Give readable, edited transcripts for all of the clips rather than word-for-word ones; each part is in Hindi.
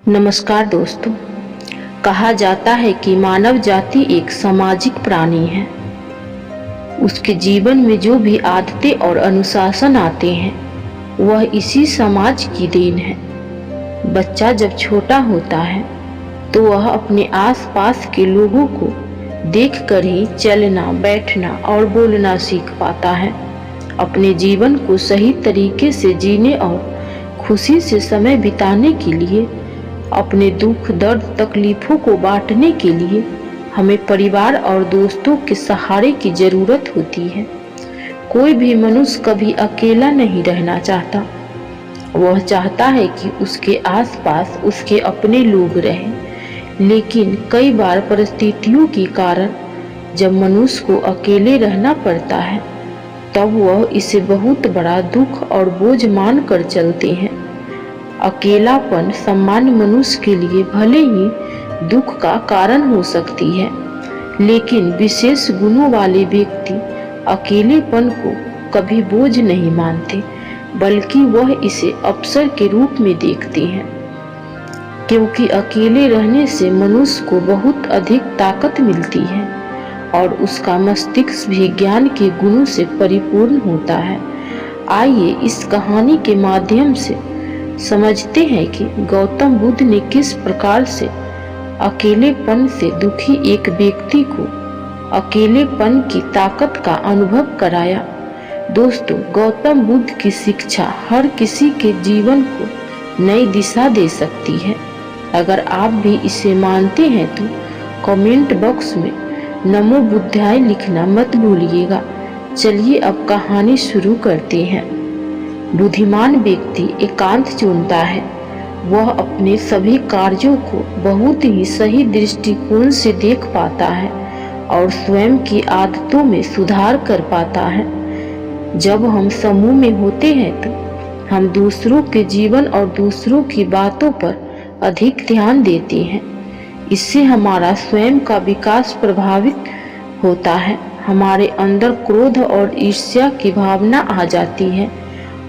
नमस्कार दोस्तों। कहा जाता है कि मानव जाति एक सामाजिक प्राणी है। उसके जीवन में जो भी आदतें और अनुशासन आते हैं वह इसी समाज की देन है। बच्चा जब छोटा होता है तो वह अपने आसपास के लोगों को देखकर ही चलना, बैठना और बोलना सीख पाता है। अपने जीवन को सही तरीके से जीने और खुशी से समय बिताने के लिए, अपने दुख, दर्द, तकलीफों को बांटने के लिए हमें परिवार और दोस्तों के सहारे की जरूरत होती है। कोई भी मनुष्य कभी अकेला नहीं रहना चाहता। वह चाहता है कि उसके आसपास उसके अपने लोग रहें। लेकिन कई बार परिस्थितियों के कारण जब मनुष्य को अकेले रहना पड़ता है तब वह इसे बहुत बड़ा दुख और बोझ मान कर चलते हैं। अकेलापन सामान्य मनुष्य के लिए भले ही दुख का कारण हो सकती है, लेकिन विशेष गुणों वाले व्यक्ति अकेलेपन को कभी बोझ नहीं मानते, बल्कि वह इसे अवसर के रूप में देखते हैं। क्योंकि अकेले रहने से मनुष्य को बहुत अधिक ताकत मिलती है और उसका मस्तिष्क भी ज्ञान के गुणों से परिपूर्ण होता है। आइए इस कहानी के माध्यम से समझते हैं कि गौतम बुद्ध ने किस प्रकार से अकेलेपन से दुखी एक व्यक्ति को अकेलेपन की ताकत का अनुभव कराया। दोस्तों, गौतम बुद्ध की शिक्षा हर किसी के जीवन को नई दिशा दे सकती है। अगर आप भी इसे मानते हैं तो कमेंट बॉक्स में नमो बुद्धाय लिखना मत भूलिएगा। चलिए अब कहानी शुरू करते हैं। बुद्धिमान व्यक्ति एकांत चुनता है। वह अपने सभी कार्यों को बहुत ही सही दृष्टिकोण से देख पाता है और स्वयं की आदतों में सुधार कर पाता है। जब हम समूह में होते हैं तो हम दूसरों के जीवन और दूसरों की बातों पर अधिक ध्यान देते हैं। इससे हमारा स्वयं का विकास प्रभावित होता है। हमारे अंदर क्रोध और ईर्ष्या की भावना आ जाती है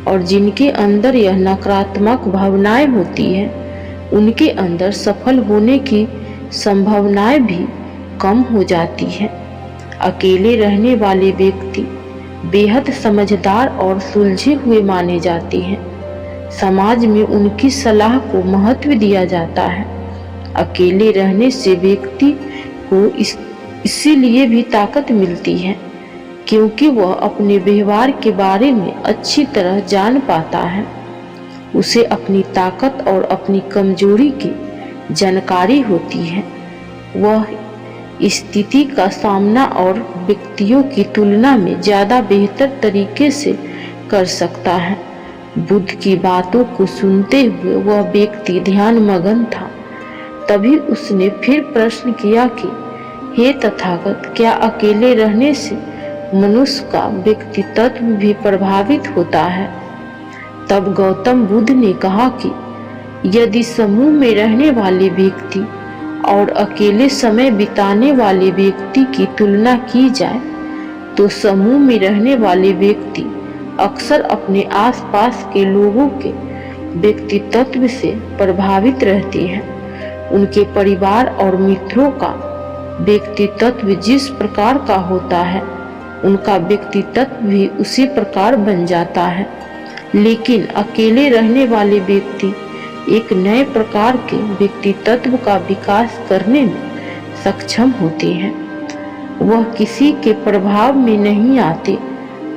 और जिनके अंदर यह नकारात्मक भावनाएं होती हैं उनके अंदर सफल होने की संभावनाएं भी कम हो जाती हैं। अकेले रहने वाले व्यक्ति बेहद समझदार और सुलझे हुए माने जाते हैं। समाज में उनकी सलाह को महत्व दिया जाता है। अकेले रहने से व्यक्ति को इसीलिए भी ताकत मिलती है क्योंकि वह अपने व्यवहार के बारे में अच्छी तरह जान पाता है। उसे अपनी ताकत और अपनी कमजोरी की जानकारी होती है। वह स्थिति का सामना और व्यक्तियों की तुलना में ज़्यादा बेहतर तरीके से कर सकता है। बुद्ध की बातों को सुनते हुए वह व्यक्ति ध्यानमग्न था। तभी उसने फिर प्रश्न किया कि हे तथागत, क्या अकेले रहने से मनुष्य का व्यक्तित्व भी प्रभावित होता है? तब गौतम बुद्ध ने कहा कि यदि समूह में रहने वाले व्यक्ति और अकेले समय बिताने वाले व्यक्ति की तुलना की जाए तो समूह में रहने वाले व्यक्ति अक्सर अपने आसपास के लोगों के व्यक्तित्व से प्रभावित रहते हैं। उनके परिवार और मित्रों का व्यक्तित्व जिस प्रकार का होता है उनका व्यक्तित्व भी उसी प्रकार बन जाता है। लेकिन अकेले रहने वाले व्यक्ति एक नए प्रकार के व्यक्तित्व का विकास करने में सक्षम होते हैं। वह किसी के प्रभाव में नहीं आते,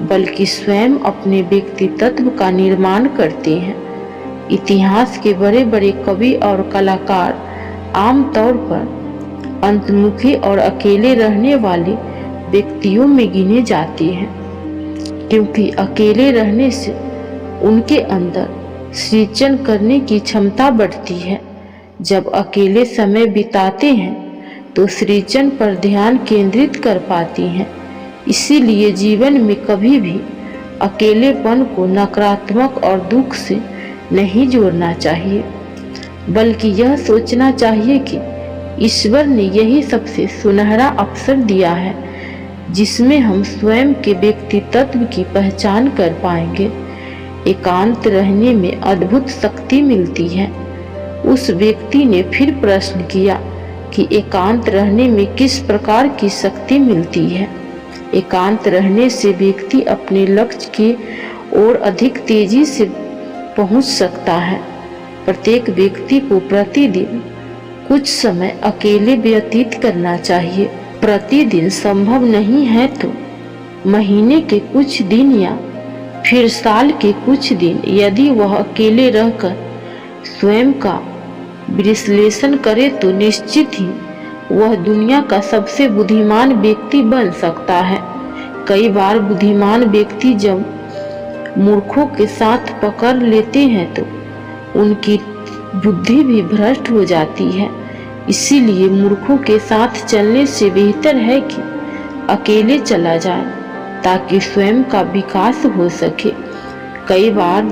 बल्कि स्वयं अपने व्यक्तित्व का निर्माण करते हैं। इतिहास के बड़े बड़े कवि और कलाकार आमतौर पर अंतर्मुखी और अकेले रहने वाले व्यक्तियों में गिने जाते हैं, क्योंकि अकेले रहने से उनके अंदर सृजन करने की क्षमता बढ़ती है। जब अकेले समय बिताते हैं तो सृजन पर ध्यान केंद्रित कर पाती हैं। इसीलिए जीवन में कभी भी अकेलेपन को नकारात्मक और दुख से नहीं जोड़ना चाहिए, बल्कि यह सोचना चाहिए कि ईश्वर ने यही सबसे सुनहरा अवसर दिया है जिसमें हम स्वयं के व्यक्तित्व की पहचान कर पाएंगे। एकांत रहने में अद्भुत शक्ति मिलती है। उस व्यक्ति ने फिर प्रश्न किया कि एकांत रहने में किस प्रकार की शक्ति मिलती है। एकांत रहने से व्यक्ति अपने लक्ष्य की ओर अधिक तेजी से पहुंच सकता है। प्रत्येक व्यक्ति को प्रतिदिन कुछ समय अकेले व्यतीत करना चाहिए। प्रतिदिन संभव नहीं है तो महीने के कुछ दिन या फिर साल के कुछ दिन यदि वह अकेले रहकर स्वयं का विश्लेषण करे तो निश्चित ही वह दुनिया का सबसे बुद्धिमान व्यक्ति बन सकता है। कई बार बुद्धिमान व्यक्ति जब मूर्खों के साथ पकड़ लेते हैं तो उनकी बुद्धि भी भ्रष्ट हो जाती है। इसीलिए मूर्खों के साथ चलने से बेहतर है कि अकेले चला जाए ताकि स्वयं का विकास हो सके। कई बार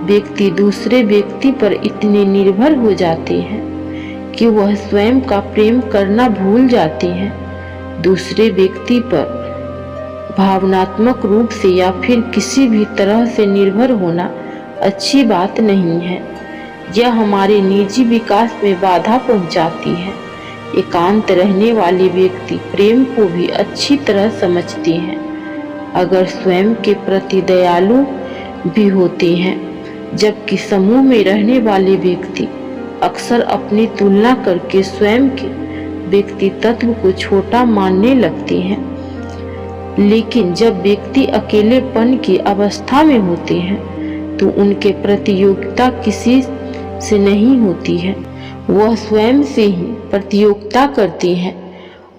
व्यक्ति दूसरे व्यक्ति पर इतने निर्भर हो जाते हैं कि वह स्वयं का प्रेम करना भूल जाते हैं। दूसरे व्यक्ति पर भावनात्मक रूप से या फिर किसी भी तरह से निर्भर होना अच्छी बात नहीं है। यह हमारे निजी विकास में बाधा पहुंचाती है। एकांत रहने वाले व्यक्ति प्रेम को भी अच्छी तरह समझते हैं, अगर स्वयं के प्रति दयालु भी होते हैं, जबकि समूह में रहने वाले व्यक्ति अक्सर अपनी तुलना करके स्वयं के व्यक्तित्व को छोटा मानने लगते हैं। लेकिन जब व्यक्ति अकेलेपन की अवस्था में होते हैं तो उनके प्रतियोगिता किसी से नहीं होती है। वह स्वयं से ही प्रतियोगिता करते हैं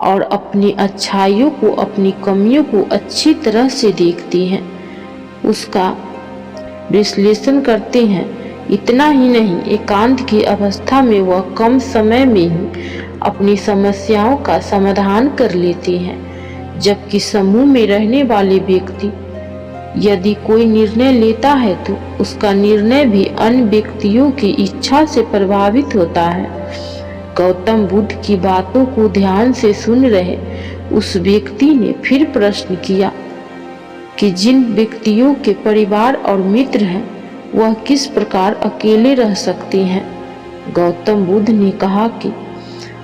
और अपनी अच्छाइयों को, अपनी कमियों को अच्छी तरह से देखते हैं, उसका विश्लेषण करते हैं। इतना ही नहीं, एकांत की अवस्था में वह कम समय में ही अपनी समस्याओं का समाधान कर लेते हैं, जबकि समूह में रहने वाले व्यक्ति यदि कोई निर्णय लेता है तो उसका निर्णय भी अन्य व्यक्तियों की इच्छा से प्रभावित होता है। गौतम बुद्ध की बातों को ध्यान से सुन रहे उस व्यक्ति ने फिर प्रश्न किया कि जिन व्यक्तियों के परिवार और मित्र हैं वह किस प्रकार अकेले रह सकते हैं। गौतम बुद्ध ने कहा कि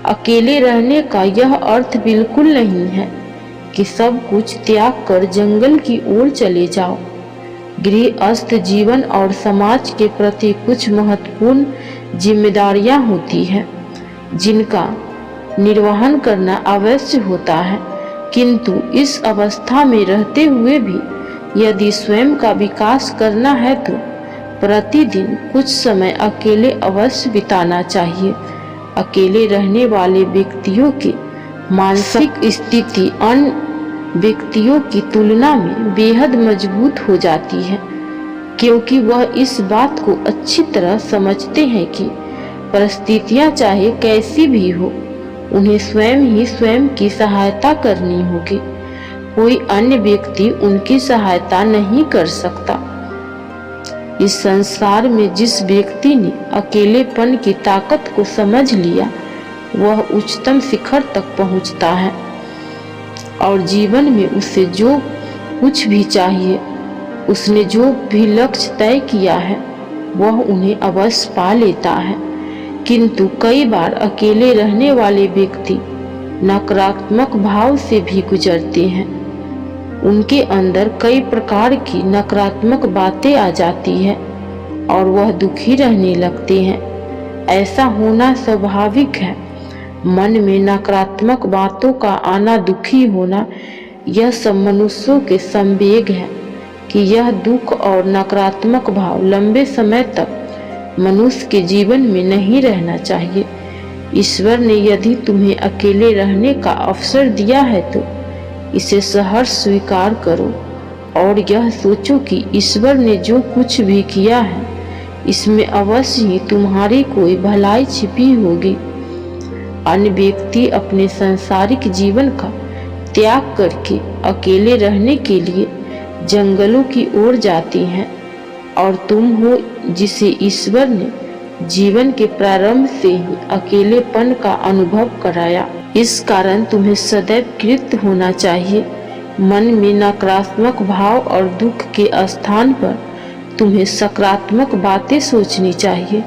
अकेले रहने का यह अर्थ बिल्कुल नहीं है कि सब कुछ त्याग कर जंगल की ओर चले जाओ। गृहस्थ जीवन और समाज के प्रति कुछ महत्वपूर्ण जिम्मेदारियां होती हैं जिनका निर्वहन करना अवश्य होता है, किंतु इस अवस्था में रहते हुए भी यदि स्वयं का विकास करना है तो प्रतिदिन कुछ समय अकेले अवश्य बिताना चाहिए। अकेले रहने वाले व्यक्तियों की मानसिक स्थिति अन्य व्यक्तियों की तुलना में बेहद मजबूत हो जाती है, क्योंकि वह इस बात को अच्छी तरह समझते हैं कि परिस्थितियां चाहे कैसी भी हो, उन्हें स्वयं ही स्वयं की सहायता करनी होगी। कोई अन्य व्यक्ति उनकी सहायता नहीं कर सकता। इस संसार में जिस व्यक्ति ने अकेलेपन की ताकत को समझ लिया वह उच्चतम शिखर तक पहुंचता है और जीवन में उसे जो कुछ भी चाहिए, उसने जो भी लक्ष्य तय किया है वह उन्हें अवश्य पा लेता है। किंतु कई बार अकेले रहने वाले व्यक्ति नकारात्मक भाव से भी गुजरते हैं। उनके अंदर कई प्रकार की नकारात्मक बातें आ जाती हैं और वह दुखी रहने लगते हैं। ऐसा होना स्वाभाविक है। मन में नकारात्मक बातों का आना, दुखी होना, यह सब मनुष्यों के संवेग है कि यह दुख और नकारात्मक भाव लंबे समय तक मनुष्य के जीवन में नहीं रहना चाहिए। ईश्वर ने यदि तुम्हें अकेले रहने का अवसर दिया है तो इसे सहर्ष स्वीकार करो और यह सोचो कि ईश्वर ने जो कुछ भी किया है इसमें अवश्य ही तुम्हारी कोई भलाई छिपी होगी। अन्य व्यक्ति अपने सांसारिक जीवन का त्याग करके अकेले रहने के लिए जंगलों की ओर जाते हैं और तुम हो जिसे ईश्वर ने जीवन के प्रारंभ से ही अकेलेपन का अनुभव कराया। इस कारण तुम्हें सदैव कृत होना चाहिए। मन में नकारात्मक भाव और दुख के स्थान पर तुम्हें सकारात्मक बातें सोचनी चाहिए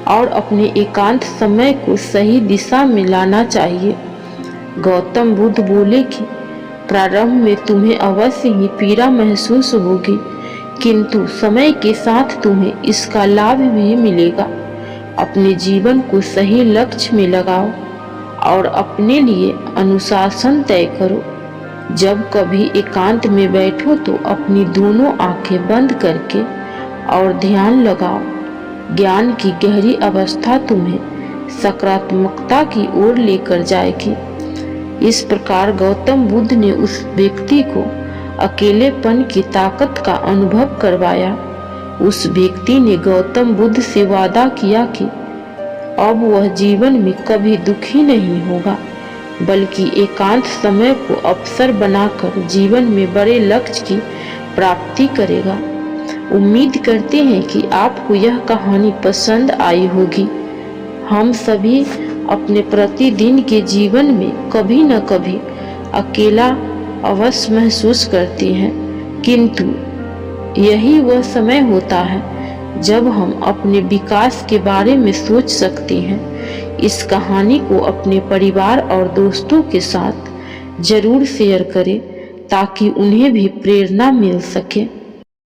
और अपने एकांत समय को सही दिशा में लाना चाहिए। गौतम बुद्ध बोले कि प्रारंभ में तुम्हें अवश्य ही पीड़ा महसूस होगी, किंतु समय के साथ तुम्हें इसका लाभ भी मिलेगा। अपने जीवन को सही लक्ष्य में लगाओ और अपने लिए अनुशासन तय करो। जब कभी एकांत में बैठो तो अपनी दोनों आंखें बंद करके और ध्यान लगाओ। ज्ञान की गहरी अवस्था तुम्हें सकारात्मकता की ओर लेकर जाएगी। इस प्रकार गौतम बुद्ध ने उस व्यक्ति को अकेलेपन की ताकत का अनुभव करवाया। उस व्यक्ति ने गौतम बुद्ध से वादा किया कि अब वह जीवन में कभी दुखी नहीं होगा, बल्कि एकांत समय को अवसर बनाकर जीवन में बड़े लक्ष्य की प्राप्ति करेगा। उम्मीद करते हैं कि आपको यह कहानी पसंद आई होगी। हम सभी अपने प्रतिदिन के जीवन में कभी न कभी अकेला अवश्य महसूस करते हैं, किंतु यही वह समय होता है जब हम अपने विकास के बारे में सोच सकते हैं। इस कहानी को अपने परिवार और दोस्तों के साथ जरूर शेयर करें ताकि उन्हें भी प्रेरणा मिल सके।